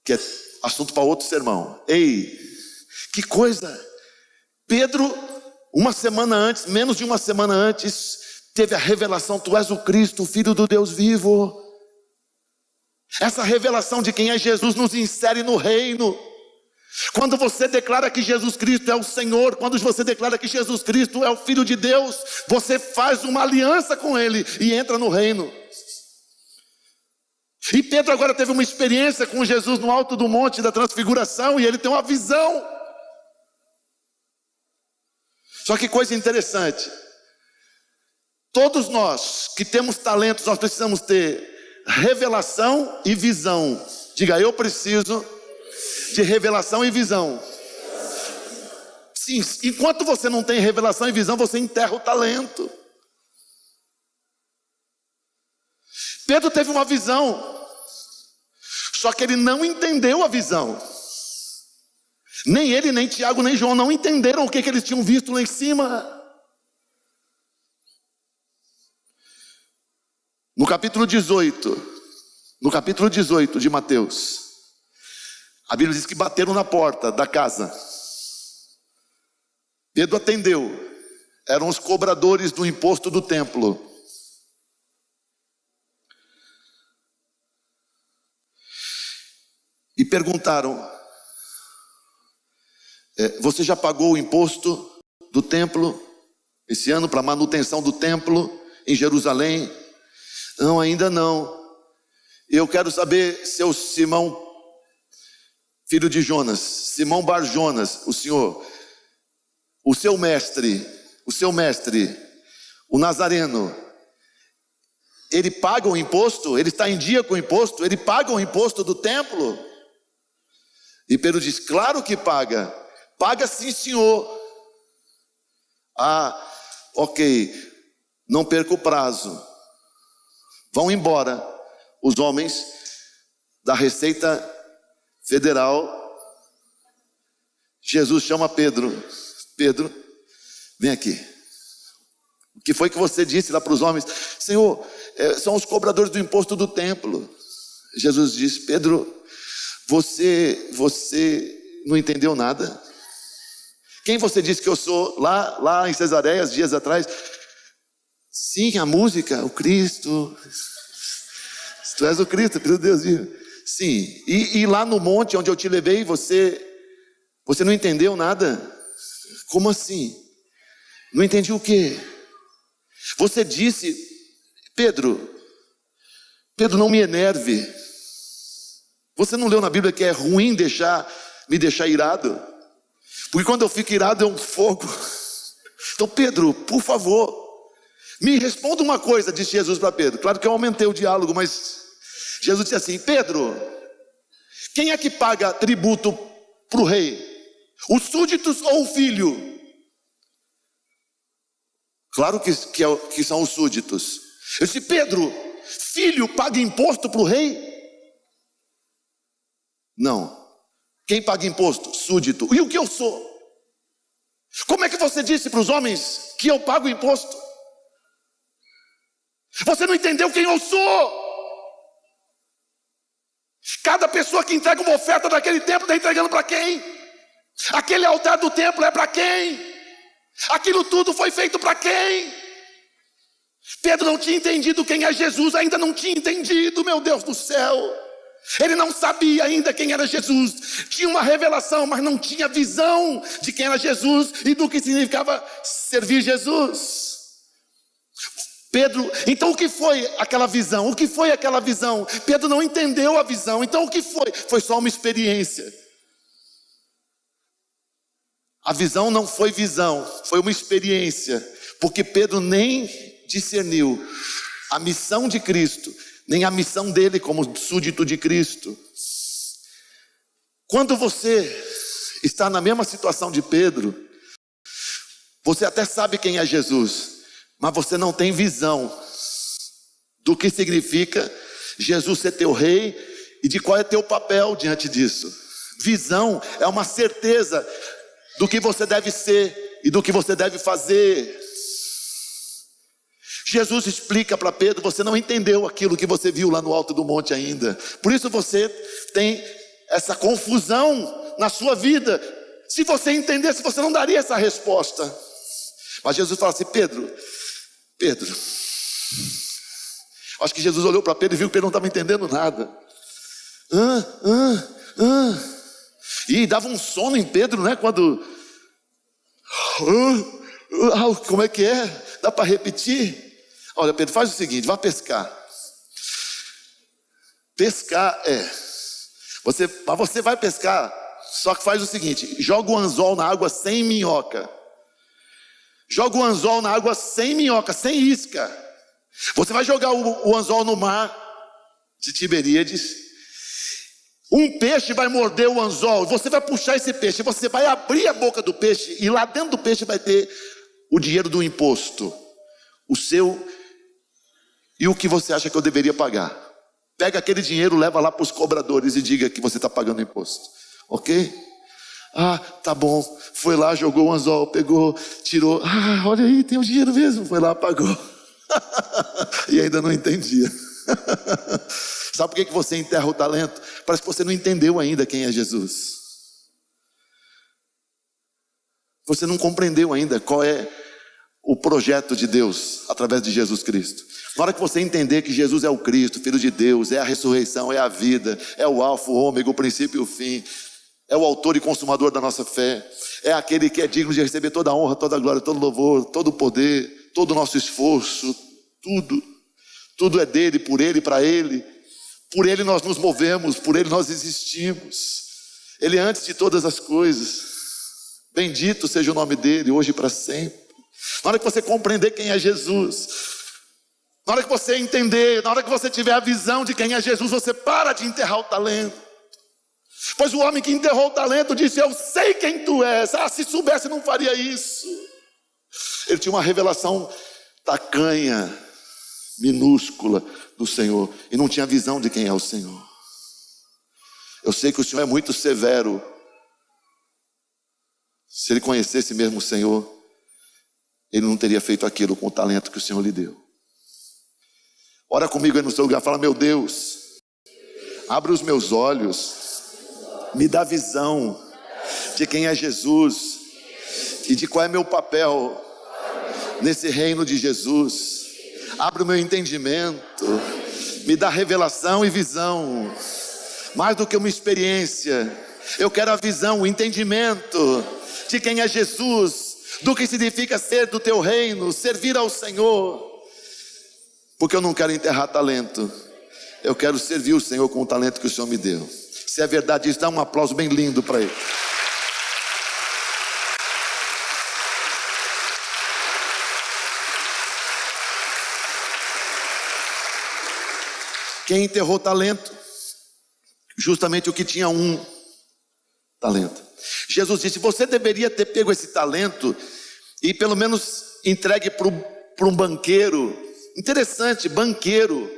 que é assunto para outro sermão. Ei, que coisa! Pedro, uma semana antes, menos de uma semana antes, teve a revelação: tu és o Cristo, o Filho do Deus vivo. Essa revelação de quem é Jesus nos insere no reino. Quando você declara que Jesus Cristo é o Senhor, quando você declara que Jesus Cristo é o Filho de Deus, você faz uma aliança com Ele e entra no reino. E Pedro agora teve uma experiência com Jesus no alto do monte da transfiguração, e ele tem uma visão. Só que coisa interessante, todos nós que temos talentos, nós precisamos ter revelação e visão. Diga: eu preciso de revelação e visão. Sim, enquanto você não tem revelação e visão, você enterra o talento. Pedro teve uma visão, só que ele não entendeu a visão. Nem ele, nem Tiago, nem João não entenderam o que eles tinham visto lá em cima. No capítulo 18 de Mateus, a Bíblia diz que bateram na porta da casa. Pedro atendeu. Eram os cobradores do imposto do templo. E perguntaram: você já pagou o imposto do templo esse ano para a manutenção do templo em Jerusalém? Não, ainda não. Eu quero saber, seu Simão, filho de Jonas, Simão Bar Jonas, o seu mestre, o Nazareno, ele paga o imposto? Ele está em dia com o imposto? Ele paga o imposto do templo? E Pedro diz: claro que paga. Paga sim, senhor. Ah, ok, não perca o prazo. Vão embora os homens da Receita Federal. Jesus chama Pedro: Pedro, vem aqui. O que foi que você disse lá para os homens? Senhor, são os cobradores do imposto do templo. Jesus disse: Pedro, você não entendeu nada? Quem você disse que eu sou? Lá em Cesareia, dias atrás. Sim, a música, o Cristo. Tu és o Cristo, filho de Deus vivo. Sim, e lá no monte onde eu te levei, você não entendeu nada? Como assim? Não entendi o quê? Você disse: Pedro, não me enerve. Você não leu na Bíblia que é ruim me deixar irado? Porque quando eu fico irado é um fogo. Então, Pedro, por favor, me responda uma coisa, disse Jesus para Pedro. Claro que eu aumentei o diálogo, mas Jesus disse assim: Pedro, quem é que paga tributo para o rei? Os súditos ou o filho? Claro que são os súditos. Eu disse: Pedro, filho paga imposto para o rei? Não. Quem paga imposto? Súdito. E o que eu sou? Como é que você disse para os homens que eu pago imposto? Você não entendeu quem eu sou? Cada pessoa que entrega uma oferta daquele templo está entregando para quem? Aquele altar do templo é para quem? Aquilo tudo foi feito para quem? Pedro não tinha entendido quem é Jesus, ainda não tinha entendido, meu Deus do céu. Ele não sabia ainda quem era Jesus. Tinha uma revelação, mas não tinha visão de quem era Jesus e do que significava servir Jesus. Pedro, então o que foi aquela visão? O que foi aquela visão? Pedro não entendeu a visão. Então o que foi? Foi só uma experiência. A visão não foi visão, foi uma experiência. Porque Pedro nem discerniu a missão de Cristo, nem a missão dele como súdito de Cristo. Quando você está na mesma situação de Pedro, você até sabe quem é Jesus, mas você não tem visão do que significa Jesus ser teu rei e de qual é teu papel diante disso. Visão é uma certeza do que você deve ser e do que você deve fazer. Jesus explica para Pedro: você não entendeu aquilo que você viu lá no alto do monte ainda. Por isso você tem essa confusão na sua vida. Se você entendesse, você não daria essa resposta. Mas Jesus fala assim: Pedro, acho que Jesus olhou para Pedro e viu que Pedro não estava entendendo nada. E dava um sono em Pedro, né? Quando... como é que é? Dá para repetir? Olha, Pedro, faz o seguinte: vá pescar. Pescar mas você vai pescar, só que faz o seguinte: joga o anzol na água sem minhoca. Joga o anzol na água sem minhoca, sem isca. Você vai jogar o anzol no mar de Tiberíades. Um peixe vai morder o anzol, você vai puxar esse peixe, você vai abrir a boca do peixe, e lá dentro do peixe vai ter o dinheiro do imposto, o seu E o que você acha que eu deveria pagar? Pega aquele dinheiro, leva lá para os cobradores e diga que você está pagando imposto. Ok? Ah, tá bom. Foi lá, jogou o anzol, pegou, tirou. Ah, olha aí, tem o dinheiro mesmo. Foi lá, pagou. E ainda não entendia. Sabe por que você enterra o talento? Parece que você não entendeu ainda quem é Jesus. Você não compreendeu ainda qual é o projeto de Deus através de Jesus Cristo. Na hora que você entender que Jesus é o Cristo, Filho de Deus, é a ressurreição, é a vida, é o alfa, o ômega, o princípio e o fim, é o autor e consumador da nossa fé, é aquele que é digno de receber toda a honra, toda a glória, todo o louvor, todo o poder, todo o nosso esforço, tudo é dele, por ele, para ele. Por ele nós nos movemos, por ele nós existimos. Ele é antes de todas as coisas. Bendito seja o nome dele, hoje e para sempre. Na hora que você compreender quem é Jesus, na hora que você entender, na hora que você tiver a visão de quem é Jesus, você para de enterrar o talento. Pois o homem que enterrou o talento disse: eu sei quem tu és. Ah, se soubesse não faria isso. Ele tinha uma revelação tacanha, minúscula do Senhor, e não tinha visão de quem é o Senhor. Eu sei que o Senhor é muito severo. Se ele conhecesse mesmo o Senhor, ele não teria feito aquilo com o talento que o Senhor lhe deu. Ora comigo aí no seu lugar, fala: meu Deus, abre os meus olhos, me dá visão de quem é Jesus e de qual é meu papel nesse reino de Jesus. Abre o meu entendimento, me dá revelação e visão, mais do que uma experiência. Eu quero a visão, o entendimento de quem é Jesus, do que significa ser do teu reino, servir ao Senhor. Porque eu não quero enterrar talento, eu quero servir o Senhor com o talento que o Senhor me deu. Se é verdade isso, dá um aplauso bem lindo para ele. Quem enterrou talento? Justamente o que tinha um talento. Jesus disse: você deveria ter pego esse talento e pelo menos entregue para um banqueiro. Interessante, banqueiro.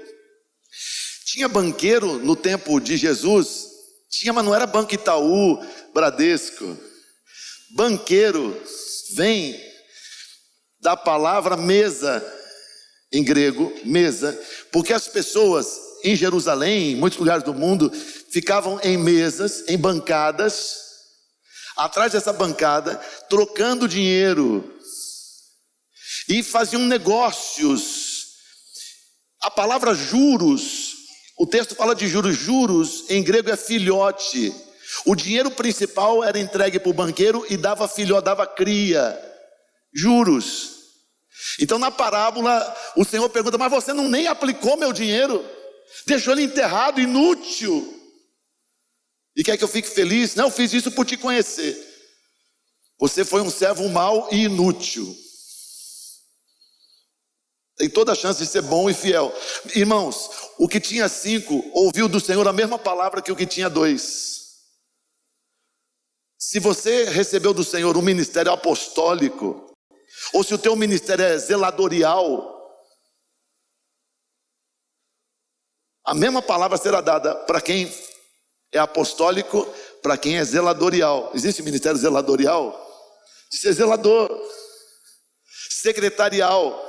Tinha banqueiro no tempo de Jesus? Tinha, mas não era Banco Itaú, Bradesco. Banqueiro vem da palavra mesa, em grego, mesa, porque as pessoas em Jerusalém, em muitos lugares do mundo, ficavam em mesas, em bancadas, atrás dessa bancada, trocando dinheiro, e faziam negócios. A palavra juros, o texto fala de juros, juros em grego é filhote. O dinheiro principal era entregue para o banqueiro e dava filhote, dava cria, juros. Então na parábola o Senhor pergunta: mas você não nem aplicou meu dinheiro? Deixou ele enterrado, inútil. E quer que eu fique feliz? Não, eu fiz isso por te conhecer. Você foi um servo mau e inútil. Tem toda a chance de ser bom e fiel. Irmãos, o que tinha 5 ouviu do Senhor a mesma palavra que o que tinha 2. Se você recebeu do Senhor um ministério apostólico, ou se o teu ministério é zeladorial, a mesma palavra será dada para quem é apostólico, para quem é zeladorial. Existe ministério zeladorial? De ser zelador, secretarial,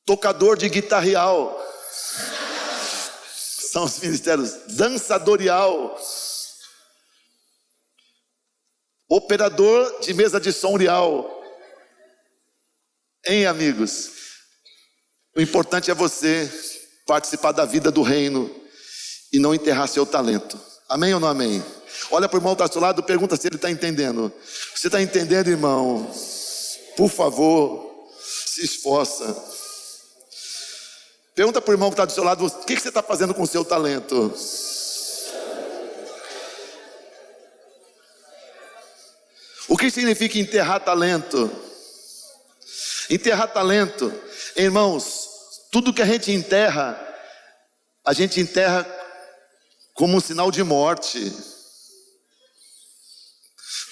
tocador de guitarreal, são os ministérios. Dançadorial, operador de mesa de som real. Hein, amigos? O importante é você participar da vida do reino e não enterrar seu talento. Amém ou não amém? Olha para o irmão que está ao seu lado, pergunta se ele está entendendo. Você está entendendo, irmão? Por favor, se esforça. Pergunta para o irmão que está do seu lado: o que você está fazendo com o seu talento? O que significa enterrar talento? Enterrar talento, irmãos, tudo que a gente enterra como um sinal de morte.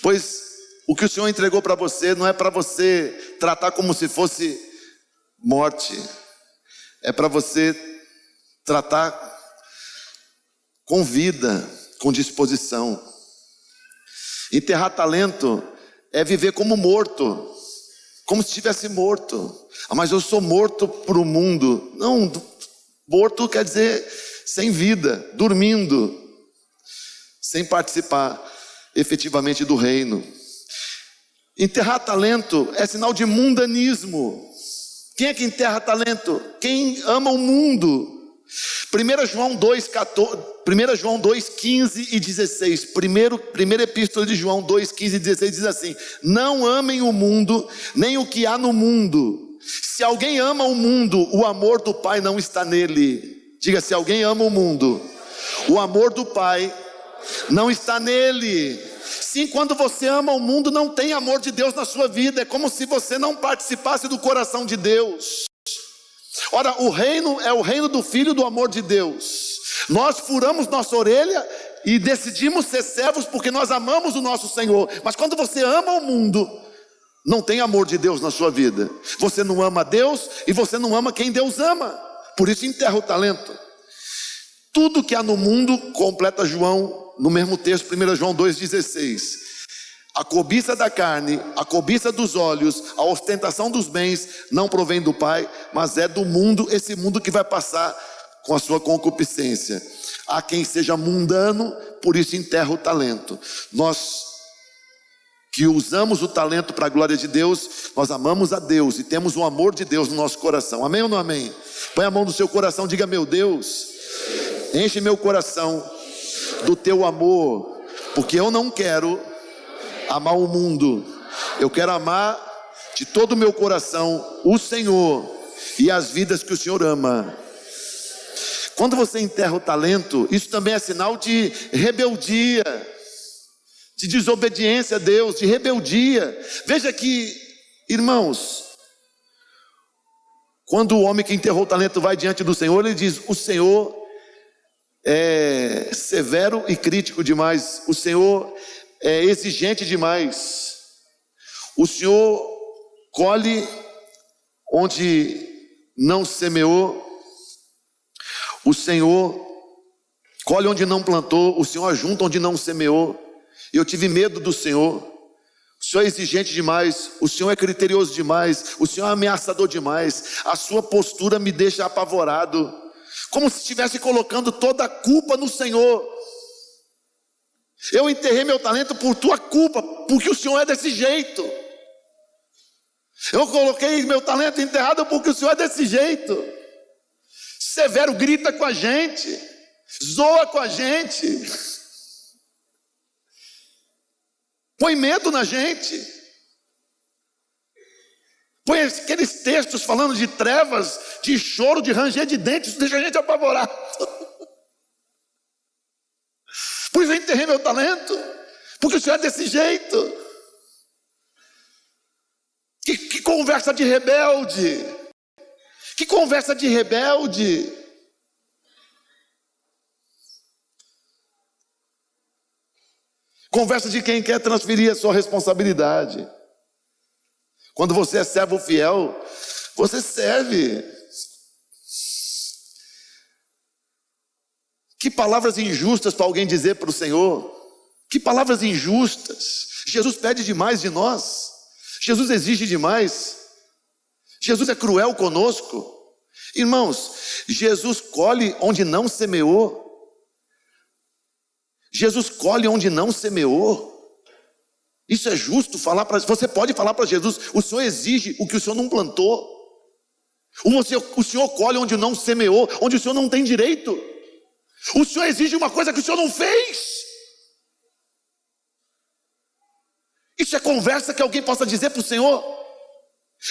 Pois o que o Senhor entregou para você não é para você tratar como se fosse morte é para você tratar com vida, com disposição. Enterrar talento é viver como morto, como se estivesse morto. Ah, mas eu sou morto para o mundo. Não, morto quer dizer sem vida, dormindo, sem participar efetivamente do reino. Enterrar talento é sinal de mundanismo. Quem é que enterra talento? Quem ama o mundo. 1 João 2, 15 e 16. Primeira epístola de João 2, 15 e 16 diz assim: não amem o mundo, nem o que há no mundo. Se alguém ama o mundo, o amor do Pai não está nele. Diga: se alguém ama o mundo, o amor do Pai não está nele. Sim, quando você ama o mundo, não tem amor de Deus na sua vida. É como se você não participasse do coração de Deus. Ora, o reino é o reino do Filho do amor de Deus. Nós furamos nossa orelha e decidimos ser servos porque nós amamos o nosso Senhor. Mas quando você ama o mundo, não tem amor de Deus na sua vida. Você não ama Deus e você não ama quem Deus ama. Por isso enterra o talento. Tudo que há no mundo, completa João no mesmo texto, 1 João 2,16. A cobiça da carne, a cobiça dos olhos, a ostentação dos bens não provém do Pai, mas é do mundo, esse mundo que vai passar com a sua concupiscência. Há quem seja mundano, por isso enterra o talento. Nós que usamos o talento para a glória de Deus, nós amamos a Deus e temos o amor de Deus no nosso coração. Amém ou não amém? Põe a mão no seu coração, diga: meu Deus, enche meu coração do teu amor, porque eu não quero amar o mundo, eu quero amar de todo o meu coração o Senhor e as vidas que o Senhor ama. Quando você enterra o talento, isso também é sinal de rebeldia, de desobediência a Deus, de rebeldia. Veja que, irmãos, quando o homem que enterrou o talento vai diante do Senhor, ele diz: o Senhor é severo e crítico demais, o Senhor é exigente demais, o Senhor colhe onde não semeou, o Senhor colhe onde não plantou, o Senhor ajunta onde não semeou. Eu tive medo do Senhor. O Senhor é exigente demais, o Senhor é criterioso demais, o Senhor é ameaçador demais. A sua postura me deixa apavorado, como se estivesse colocando toda a culpa no Senhor. Eu enterrei meu talento por tua culpa, porque o Senhor é desse jeito. Eu coloquei meu talento enterrado porque o Senhor é desse jeito. Severo grita com a gente, zoa com a gente, põe medo na gente, põe aqueles textos falando de trevas, de choro, de ranger de dentes. Isso deixa a gente apavorado. Por isso eu enterrei meu talento, porque o Senhor é desse jeito. Que conversa de rebelde, que conversa de rebelde. Conversa de quem quer transferir a sua responsabilidade. Quando você é servo fiel, você serve. Que palavras injustas para alguém dizer para o Senhor. Que palavras injustas. Jesus pede demais de nós. Jesus exige demais. Jesus é cruel conosco. Irmãos, Jesus colhe onde não semeou. Jesus colhe onde não semeou. Isso é justo falar para... Você pode falar para Jesus: o Senhor exige o que o Senhor não plantou. O Senhor colhe onde não semeou, onde o Senhor não tem direito. O Senhor exige uma coisa que o Senhor não fez. Isso é conversa que alguém possa dizer para o Senhor.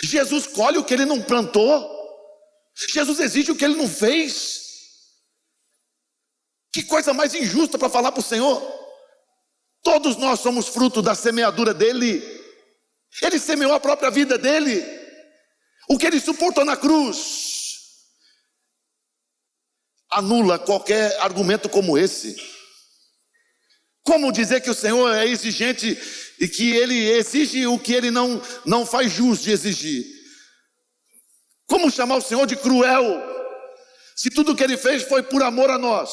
Jesus colhe o que Ele não plantou. Jesus exige o que Ele não fez. Que coisa mais injusta para falar para o Senhor. Todos nós somos fruto da semeadura dEle. Ele semeou a própria vida dEle. O que Ele suportou na cruz anula qualquer argumento como esse. Como dizer que o Senhor é exigente e que Ele exige o que Ele não faz jus de exigir? Como chamar o Senhor de cruel, se tudo que Ele fez foi por amor a nós?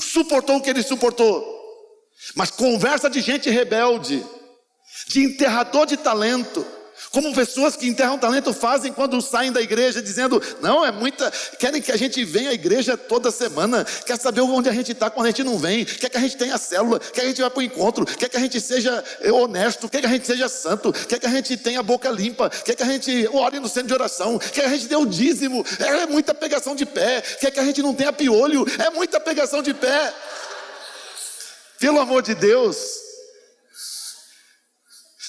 Suportou o que Ele suportou. Mas conversa de gente rebelde, de enterrador de talento, como pessoas que enterram talento fazem quando saem da igreja, dizendo, não, querem que a gente venha à igreja toda semana, quer saber onde a gente está quando a gente não vem, quer que a gente tenha célula, quer que a gente vá para o encontro, quer que a gente seja honesto, quer que a gente seja santo, quer que a gente tenha a boca limpa, quer que a gente ore no centro de oração, quer que a gente dê o dízimo, é muita pegação de pé, quer que a gente não tenha piolho, é muita pegação de pé. Pelo amor de Deus.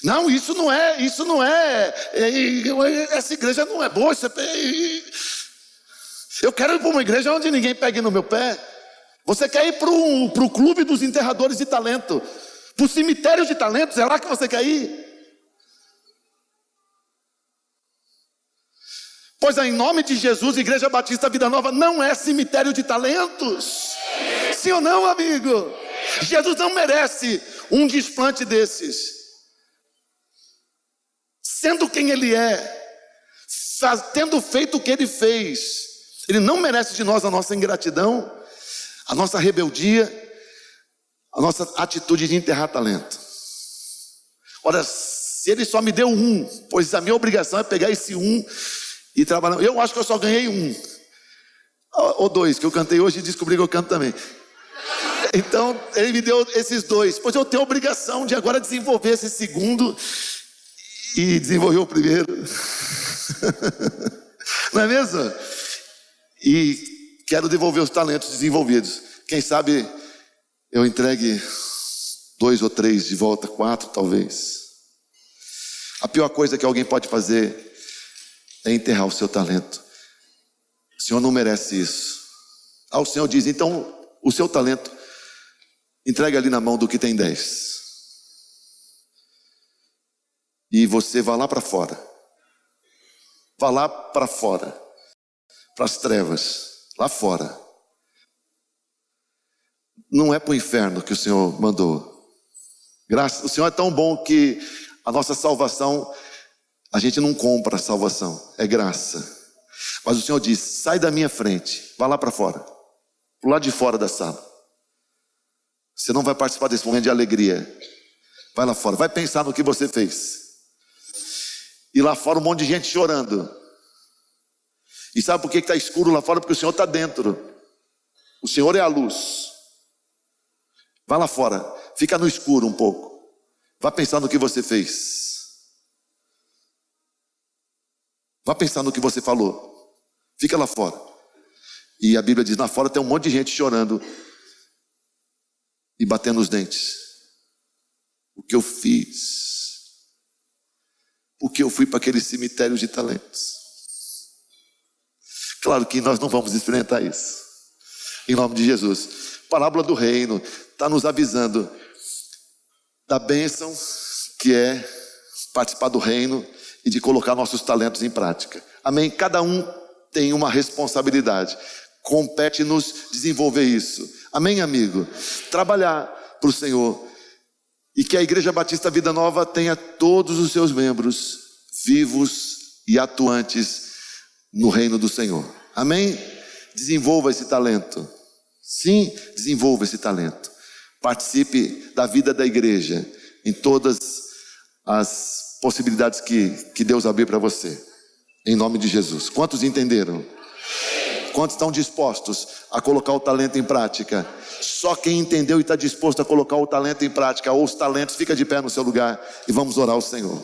Não, isso não é, essa igreja não é boa, eu quero ir para uma igreja onde ninguém pegue no meu pé. Você quer ir para o clube dos enterradores de talento, para o cemitério de talentos, é lá que você quer ir? Pois é, em nome de Jesus, Igreja Batista Vida Nova não é cemitério de talentos. Sim ou não, amigo? Jesus não merece um desplante desses. Sendo quem Ele é, tendo feito o que Ele fez, Ele não merece de nós a nossa ingratidão, a nossa rebeldia, a nossa atitude de enterrar talento. Ora, se Ele só me deu um, pois a minha obrigação é pegar esse um e trabalhar. Eu acho que eu só ganhei um, ou dois, que eu cantei hoje e descobri que eu canto também. Então, Ele me deu esses dois, pois eu tenho a obrigação de agora desenvolver esse segundo e desenvolver o primeiro. Não é mesmo? E quero devolver os talentos desenvolvidos. Quem sabe eu entregue 2 ou 3 de volta, 4 talvez. A pior coisa que alguém pode fazer é enterrar o seu talento. O Senhor não merece isso. O Senhor diz, então o seu talento entregue ali na mão do que tem 10. E você vai lá para fora. Vá lá para fora. Para as trevas. Lá fora. Não é para o inferno que o Senhor mandou. O Senhor é tão bom que a nossa salvação, a gente não compra a salvação. É graça. Mas o Senhor diz, sai da minha frente. Vá lá para fora. Para o lado de fora da sala. Você não vai participar desse momento de alegria. Vai lá fora. Vai pensar no que você fez. E lá fora um monte de gente chorando. E sabe por que está escuro lá fora? Porque o Senhor está dentro. O Senhor é a luz. Vai lá fora. Fica no escuro um pouco. Vá pensar no que você fez. Vá pensar no que você falou. Fica lá fora. E a Bíblia diz, lá fora tem um monte de gente chorando. E batendo os dentes. O que eu fiz? Porque eu fui para aquele cemitério de talentos. Claro que nós não vamos experimentar isso. Em nome de Jesus. Parábola do reino está nos avisando da bênção que é participar do reino e de colocar nossos talentos em prática. Amém? Cada um tem uma responsabilidade. Compete-nos desenvolver isso. Amém, amigo? Trabalhar para o Senhor. E que a Igreja Batista Vida Nova tenha todos os seus membros vivos e atuantes no reino do Senhor. Amém? Desenvolva esse talento. Sim, desenvolva esse talento. Participe da vida da igreja em todas as possibilidades que Deus abrir para você. Em nome de Jesus. Quantos entenderam? Quantos estão dispostos a colocar o talento em prática? Só quem entendeu e está disposto a colocar o talento em prática, ou os talentos, fica de pé no seu lugar e vamos orar ao Senhor.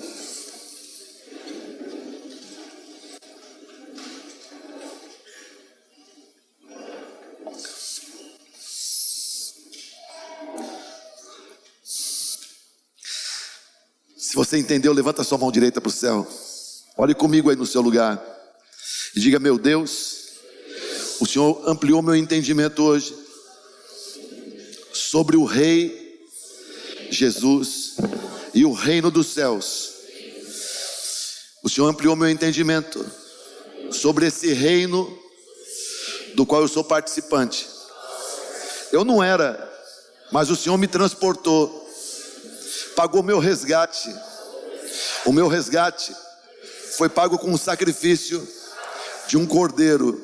Se você entendeu, levanta a sua mão direita para o céu. Olhe comigo aí no seu lugar e diga, meu Deus, o Senhor ampliou meu entendimento hoje sobre o Rei Jesus e o reino dos céus. O Senhor ampliou meu entendimento sobre esse reino do qual eu sou participante. Eu não era, mas o Senhor me transportou, pagou meu resgate. O meu resgate foi pago com o sacrifício de um cordeiro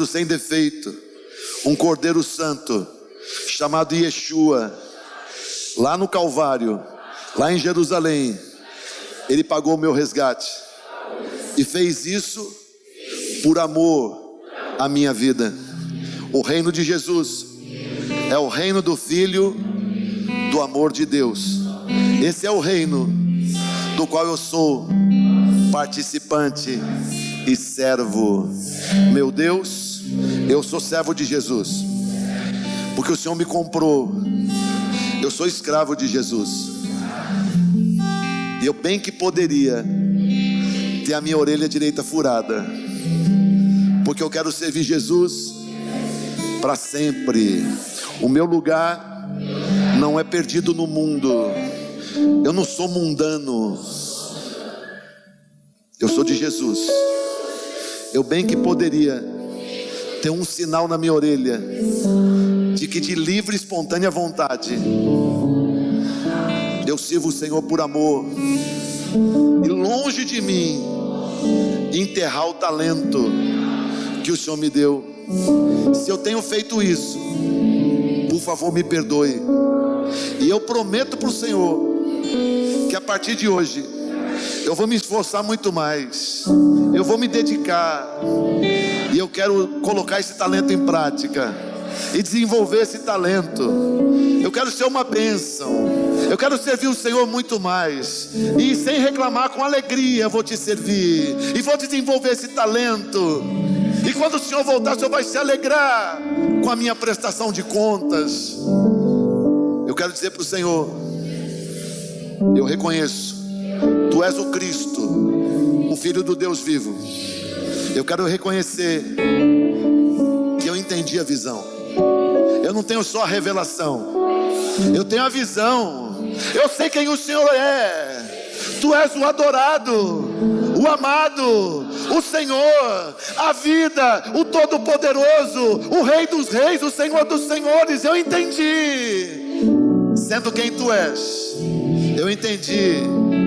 sem defeito, um cordeiro santo, chamado Yeshua. Lá no Calvário, lá em Jerusalém, ele pagou o meu resgate e fez isso por amor à minha vida. O reino de Jesus é o reino do Filho do amor de Deus. Esse é o reino do qual eu sou participante e servo. Meu Deus, eu sou servo de Jesus, porque o Senhor me comprou. Eu sou escravo de Jesus. E eu bem que poderia ter a minha orelha direita furada, porque eu quero servir Jesus para sempre. O meu lugar não é perdido no mundo. Eu não sou mundano. Eu sou de Jesus. Eu bem que poderia ter um sinal na minha orelha de que de livre e espontânea vontade eu sirvo o Senhor por amor, e longe de mim enterrar o talento que o Senhor me deu. Se eu tenho feito isso, por favor me perdoe, e eu prometo para o Senhor que a partir de hoje eu vou me esforçar muito mais, eu vou me dedicar, e eu quero colocar esse talento em prática e desenvolver esse talento. Eu quero ser uma bênção, eu quero servir o Senhor muito mais, e sem reclamar, com alegria eu vou te servir e vou desenvolver esse talento. E quando o Senhor voltar, o Senhor vai se alegrar com a minha prestação de contas. Eu quero dizer para o Senhor: eu reconheço, Tu és o Cristo, o Filho do Deus vivo. Eu quero reconhecer que eu entendi a visão. Eu não tenho só a revelação, eu tenho a visão. Eu sei quem o Senhor é. Tu és o adorado, o amado, o Senhor, a vida, o Todo-Poderoso, o Rei dos Reis, o Senhor dos Senhores. Eu entendi, sendo quem Tu és, eu entendi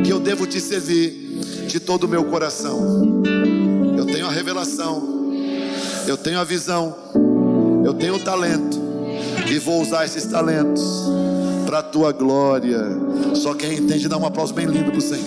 que eu devo Te servir de todo o meu coração. Eu tenho a revelação, eu tenho a visão, eu tenho o talento, e vou usar esses talentos para a Tua glória. Só quem entende dá um aplauso bem lindo para o Senhor.